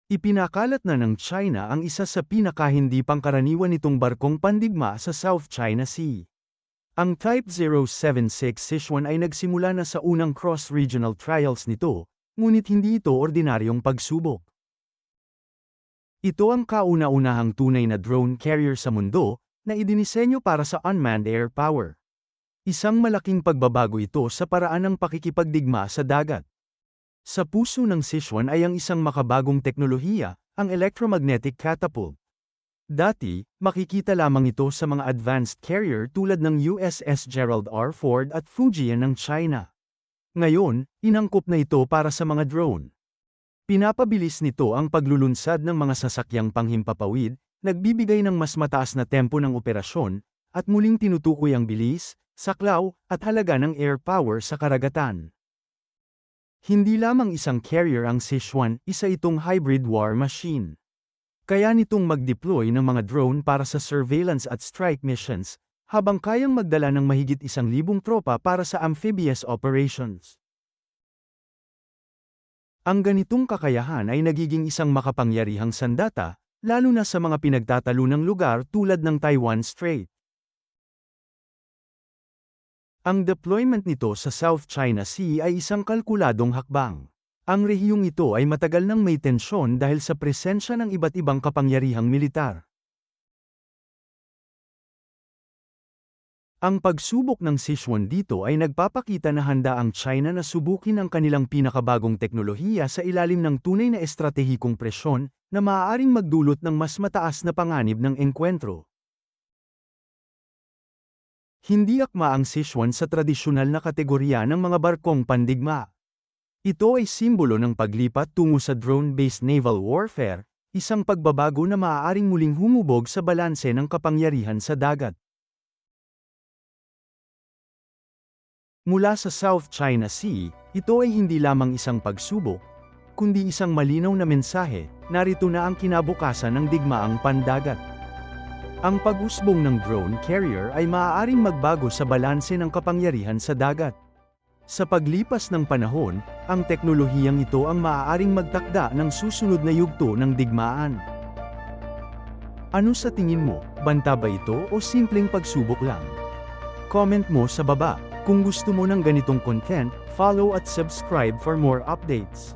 Ipinakalat na ng China ang isa sa pinakahindi pangkaraniwan nitong barkong pandigma sa South China Sea. Ang Type 076 Sichuan ay nagsimula na sa unang cross-regional trials nito, ngunit hindi ito ordinaryong pagsubok. Ito ang kauna-unahang tunay na drone carrier sa mundo, na idinisenyo para sa unmanned air power. Isang malaking pagbabago ito sa paraan ng pakikipagdigma sa dagat. Sa puso ng Sichuan ay ang isang makabagong teknolohiya, ang electromagnetic catapult. Dati, makikita lamang ito sa mga advanced carrier tulad ng USS Gerald R. Ford at Fujian ng China. Ngayon, inangkop na ito para sa mga drone. Pinapabilis nito ang paglulunsad ng mga sasakyang panghimpapawid, nagbibigay ng mas mataas na tempo ng operasyon, at muling tinutukoy ang bilis, saklaw, at halaga ng air power sa karagatan. Hindi lamang isang carrier ang Sichuan, isa itong hybrid war machine. Kaya nitong mag-deploy ng mga drone para sa surveillance at strike missions, habang kayang magdala ng mahigit 1,000 tropa para sa amphibious operations. Ang ganitong kakayahan ay nagiging isang makapangyarihang sandata, lalo na sa mga pinagtatalunang lugar tulad ng Taiwan Strait. Ang deployment nito sa South China Sea ay isang kalkuladong hakbang. Ang rehiyong ito ay matagal nang may tensyon dahil sa presensya ng iba't ibang kapangyarihang militar. Ang pagsubok ng Sichuan dito ay nagpapakita na handa ang China na subukin ang kanilang pinakabagong teknolohiya sa ilalim ng tunay na estratehikong presyon, na maaaring magdulot ng mas mataas na panganib ng engkwentro. Hindi akma ang Sichuan sa tradisyonal na kategorya ng mga barkong pandigma. Ito ay simbolo ng paglipat tungo sa drone-based naval warfare, isang pagbabago na maaaring muling humubog sa balanse ng kapangyarihan sa dagat. Mula sa South China Sea, ito ay hindi lamang isang pagsubok, kundi isang malinaw na mensahe, narito na ang kinabukasan ng digmaang pandagat. Ang pag-usbong ng drone carrier ay maaaring magbago sa balanse ng kapangyarihan sa dagat. Sa paglipas ng panahon, ang teknolohiyang ito ang maaaring magtakda ng susunod na yugto ng digmaan. Ano sa tingin mo, banta ba ito o simpleng pagsubok lang? Comment mo sa baba. Kung gusto mo ng ganitong content, follow at subscribe for more updates.